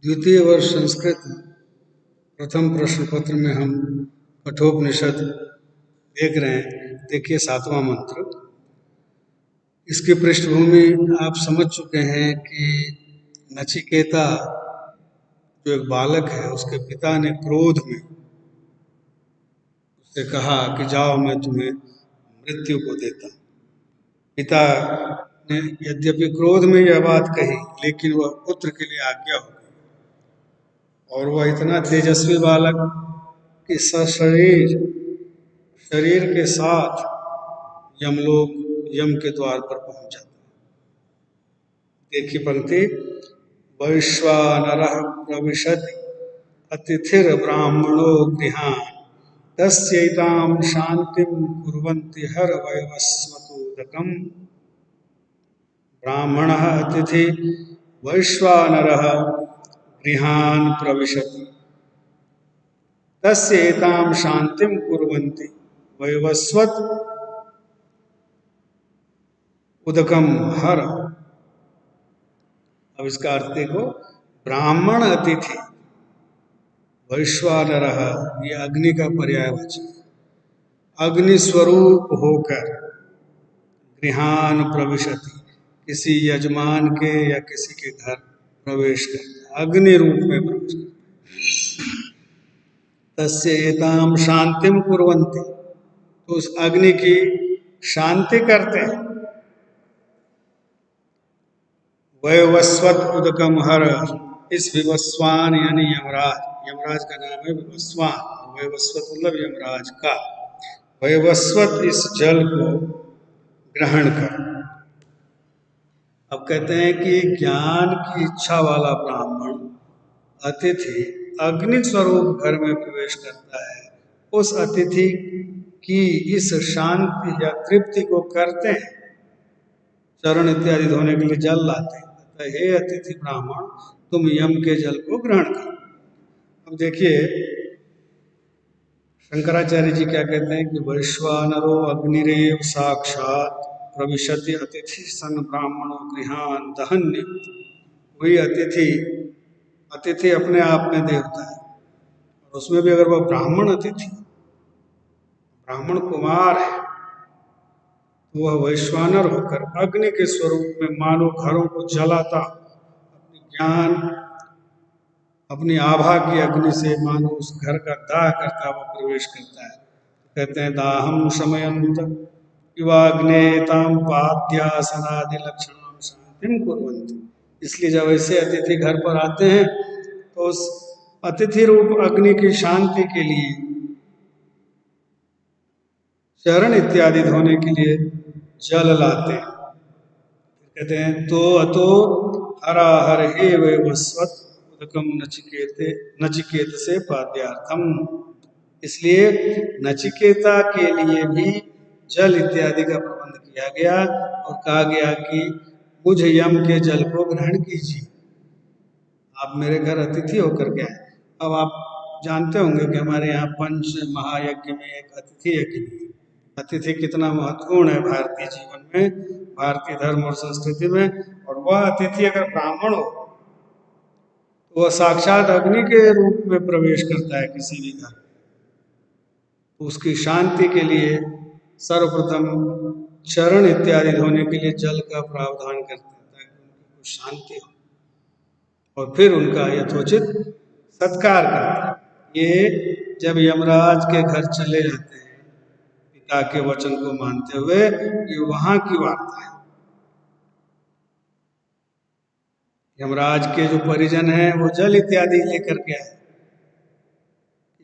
द्वितीय वर्ष संस्कृत प्रथम प्रश्न पत्र में हम कठोपनिषद देख रहे हैं। देखिए 7वां मंत्र। इसकी पृष्ठभूमि आप समझ चुके हैं कि नचिकेता जो एक बालक है, उसके पिता ने क्रोध में उससे कहा कि जाओ, मैं तुम्हें मृत्यु को देता हूं। पिता ने यद्यपि क्रोध में यह बात कही, लेकिन वह पुत्र के लिए आज्ञा हो गई। और वह इतना तेजस्वी बालक कि शरीर के साथ यमलोक, यम के द्वार पर पहुंच जाता। देखिए पंक्ति, वैश्वानरः प्रविशति अतिथिर ब्राह्मणो गृहान तस्यैतां शांतिं कुर्वन्ति हर वैवस्वतोदकम्। ब्राह्मणः अतिथि वैश्वानरः गृहान प्रविशति तस्यैतां शांतिं कुर्वन्ति वैवस्वत उदकम हर। अब इसका अर्थ देखो, ब्राह्मण अतिथि, वैश्वानरः ये अग्नि का पर्यायवाची, अग्नि स्वरूप होकर गृहान प्रविशति, किसी यजमान के या किसी के घर प्रवेश करता, अग्नि रूप में प्रवेश करता। तस्य एताम शांतिम कुर्वन्ति, तो उस अग्नि की शांति करते हैं। वैवस्वत उदकम हर, इस विवस्वान यानी यमराज, यमराज का नाम है विवस्वान, वैवस्वत मतलब यमराज का। वैवस्वत इस जल को ग्रहण कर। अब कहते हैं कि ज्ञान की इच्छा वाला ब्राह्मण अतिथि अग्नि स्वरूप घर में प्रवेश करता है, उस अतिथि की इस शांति या तृप्ति को करते हैं, चरण इत्यादि धोने के लिए जल लाते हैं। हे अतिथि ब्राह्मण, तुम यम के जल को ग्रहण करो। अब देखिए शंकराचार्य जी क्या कहते हैं कि वैश्वानरो अग्निरेव साक्षात प्रविशति अतिथि सन ब्राह्मणो गृहान दहन्य। वही अतिथि अपने आप में देवता है, और उसमें भी अगर वह ब्राह्मण अतिथि, ब्राह्मण कुमार है, वह वैश्वानर होकर अग्नि के स्वरूप में मानो घरों को जलाता, अपनी ज्ञान, अपनी आभा की अग्नि से मानो उस घर का दाह करता वह प्रवेश करता है। कहते हैं दाहम शमयंत युवाग्नेताम पाद्यासनादि लक्षणाम शांतिम कुर्वन्ति। इसलिए जब ऐसे अतिथि घर पर आते हैं तो उस अतिथि रूप अग्नि की शांति के लिए चरण इत्यादि धोने के लिए जल लाते हैं। कहते हैं तो अतो हरा हर हे वैवस्वत उदकम नचिकेत से पाद्यार्थम। इसलिए नचिकेता के लिए भी जल इत्यादि का प्रबंध किया गया और कहा गया कि मुझ यम के जल को ग्रहण कीजिए, आप मेरे घर अतिथि होकर के आए। अब आप जानते होंगे कि हमारे यहाँ पंच महायज्ञ में एक अतिथि यज्ञ है। अतिथि कितना महत्वपूर्ण है भारतीय जीवन में, भारतीय धर्म और संस्कृति में। और वह अतिथि अगर ब्राह्मण हो तो वह साक्षात अग्नि के रूप में प्रवेश करता है किसी भी घर। तो उसकी शांति के लिए सर्वप्रथम चरण इत्यादि धोने के लिए जल का प्रावधान करता है ताकि उनकी कुछ शांति हो, और फिर उनका यथोचित सत्कार करता है। ये जब यमराज के घर चले जाते हैं पिता के वचन को मानते हुए, ये वहां की वार्ता है। यमराज के जो परिजन हैं वो जल इत्यादि लेकर के आए,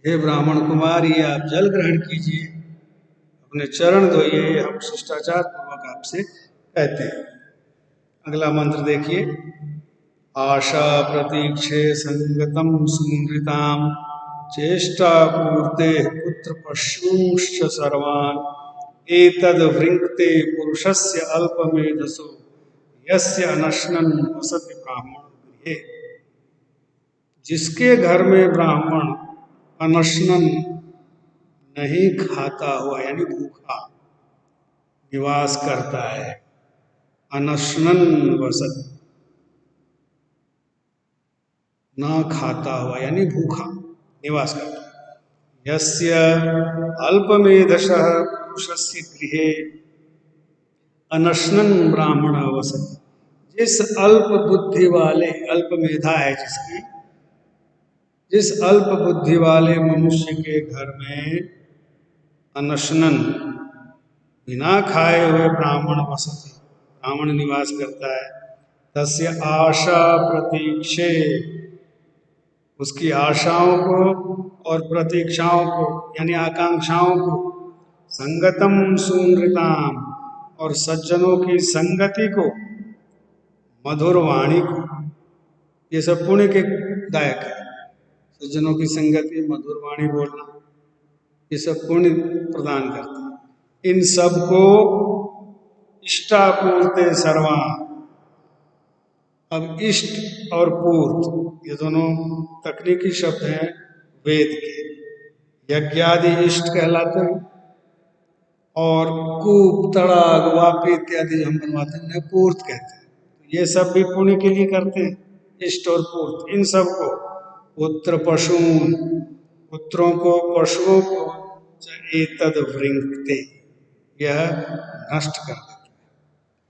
हे ब्राह्मण कुमार, ये आप जल ग्रहण कीजिए, अपने चरण धोइए, हम शिष्टाचार पूर्वक आपसे कहते हैं। अगला मंत्र देखिए, आशा प्रतीक्षे संगतम सुमृताम चेष्टा पूर्ते पुत्र पशूश्च सर्वान् एतद् वृंक्ते पुरुषस्य अल्पमेधसो यस्य अनश्नन् वसति ब्राह्मण गृहे। जिसके घर में ब्राह्मण अनश्नन नहीं खाता हुआ यानी भूखा निवास करता है, अनश्नन वसत ना खाता हुआ यानी भूखा निवास करता है। यस्य अल्पमेधसः पुरुषस्य गृहे अनशनन् ब्राह्मण वसति। जिस अल्प बुद्धि वाले, अल्प मेधा है जिसकी, जिस अल्प बुद्धि वाले मनुष्य के घर में अनशनन बिना खाए हुए ब्राह्मण वसति, ब्राह्मण निवास करता है, तस्य आशा प्रतीक्षे, उसकी आशाओं को और प्रतीक्षाओं को यानी आकांक्षाओं को, संगतम सुनृताम, और सज्जनों की संगति को, मधुर वाणी को, ये सब पुण्य के दायक है। सज्जनों की संगति, मधुर वाणी बोलना, ये सब पुण्य प्रदान करता है। इन सब को इष्टापूर्ते सर्वान। अब इष्ट और पूर्त ये दोनों तकनीकी शब्द हैं वेद के। यज्ञादि इष्ट कहलाते हैं और कूप, तड़ाग, वापी इत्यादि हम बनवाते हैं उन्हें पूर्त कहते हैं। तो ये सब भी पुण्य के लिए करते हैं, इष्ट और पूर्त। इन सब को पुत्र पशून, पुत्रों को, पशुओं को, एतद वृंक्ते, यह नष्ट कर देता है।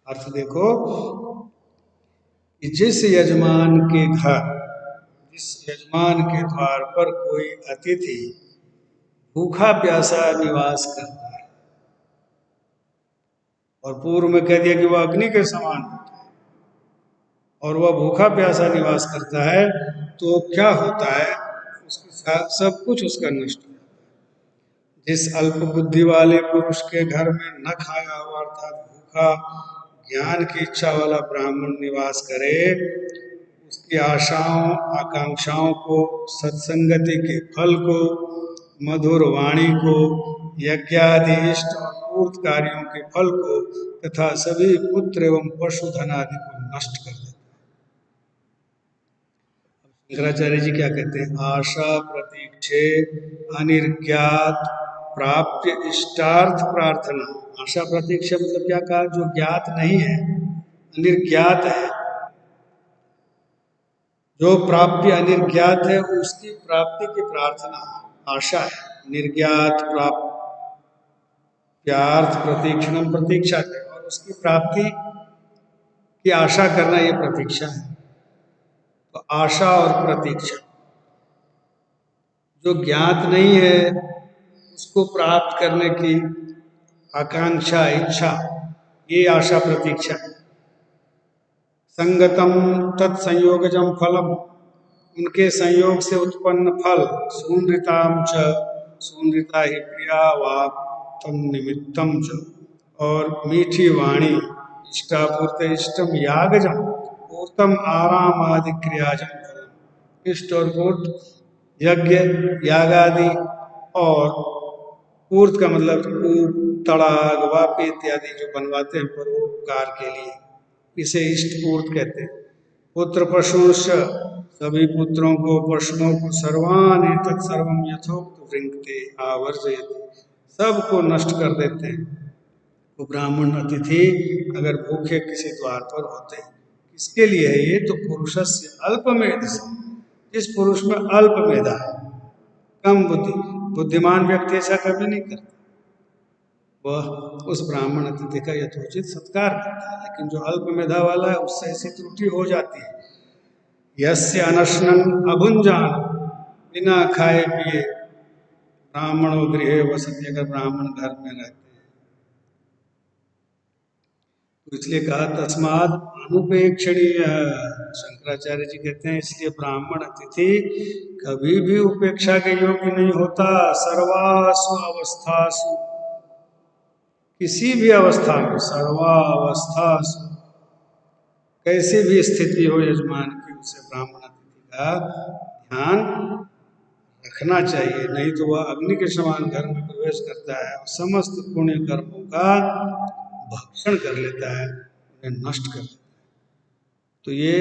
अर्थ देखो कि जिस यजमान के घर, जिस यजमान के द्वार पर कोई अतिथि भूखा प्यासा निवास करता है, और पूर्व में कह दिया कि वह अग्नि के समान होता है, और वह भूखा प्यासा निवास करता है, तो क्या होता है, उसके सब कुछ उसका नष्ट हो जाता है। जिस अल्प बुद्धि वाले पुरुष के घर में न खाया हुआ अर्थात भूखा ज्ञान की इच्छा वाला ब्राह्मण निवास करे, उसकी आशाओं आकांक्षाओं को, सत्संगति के फल को, मधुर वाणी को, यज्ञादि इष्ट और पूर्त कार्यों के फल को तथा सभी पुत्र एवं पशुधन आदि को नष्ट कर देता है। शंकराचार्य जी क्या कहते हैं, आशा प्रतीक्षे अनिर्ज्ञात प्राप्य इष्टार्थ प्रार्थना। आशा प्रतीक्षा मतलब क्या कहा, जो ज्ञात नहीं है, अनिर्ज्ञात है, जो प्राप्य अनिर्ज्ञात है उसकी प्राप्ति की प्रार्थना आशा है। निर्ज्ञात प्राप्यार्थ प्रतीक्षणम प्रतीक्षा है, और उसकी प्राप्ति की आशा करना ये प्रतीक्षा है। तो आशा और प्रतीक्षा, जो ज्ञात नहीं है उसको प्राप्त करने की आकांक्षा, इच्छा, ये आशा प्रतीक्षा है। संगतम तत्संयोगजम फलम, उनके संयोग से उत्पन्न फल, सूनृताम च, सूनृता ही प्रिया वाक्तम निमित्तम च, और मीठी वाणी, इष्टापूर्त इष्टम यागजम, पूर्तम आराम आदि क्रियाजम फलम। इष्ट और पूर्त, यज्ञ, याग आदि, और पूर्त का मतलब कूप, तड़ाग, वापी इत्यादि जो बनवाते हैं परोपकार के लिए, इसे इष्ट पूर्त कहते हैं। पुत्र पशुश्च, सभी पुत्रों को, पशुओं को, सर्वान एतत् सर्वम यथोक्त वृंक्ते आवर्जयति, सबको नष्ट कर देते हैं। तो ब्राह्मण अतिथि अगर भूखे किसी द्वार पर होते हैं, किसके लिए है ये, तो पुरुषस्य अल्पमेध से, जिस पुरुष में अल्प मेधा है, कम बुद्धि, बुद्धिमान व्यक्ति ऐसा कभी नहीं करता, वह उस ब्राह्मण अतिथि का यथोचित सत्कार करता है। लेकिन जो अल्प मेधा वाला है उससे ऐसी त्रुटि हो जाती है। यस्य अनशनन अभुंजान, बिना खाए पिए ब्राह्मणो गृहे वसति, अगर ब्राह्मण घर में रहते हैं तो इसलिए कहा तस्माद अनुपेक्षणीय। शंकराचार्य जी कहते हैं इसलिए ब्राह्मण अतिथि कभी भी उपेक्षा के योग्य नहीं होता। सर्वासु अवस्थासु, किसी भी अवस्था में, सर्वावस्थासु, कैसी भी स्थिति हो यजमान की, उसे ब्राह्मण अतिथि का ध्यान रखना चाहिए, नहीं तो वह अग्नि के समान घर में प्रवेश करता है और समस्त पुण्य कर्मों का भक्षण कर लेता है, उन्हें नष्ट कर देता है। तो ये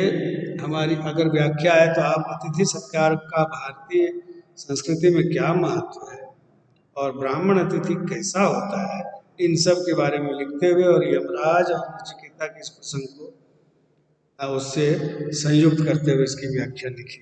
हमारी अगर व्याख्या है तो आप अतिथि सत्कार का भारतीय संस्कृति में क्या महत्व है और ब्राह्मण अतिथि कैसा होता है, इन सब के बारे में लिखते हुए और यमराज और नचिकेता के इस प्रसंग को उससे संयुक्त करते हुए इसकी व्याख्या लिखी।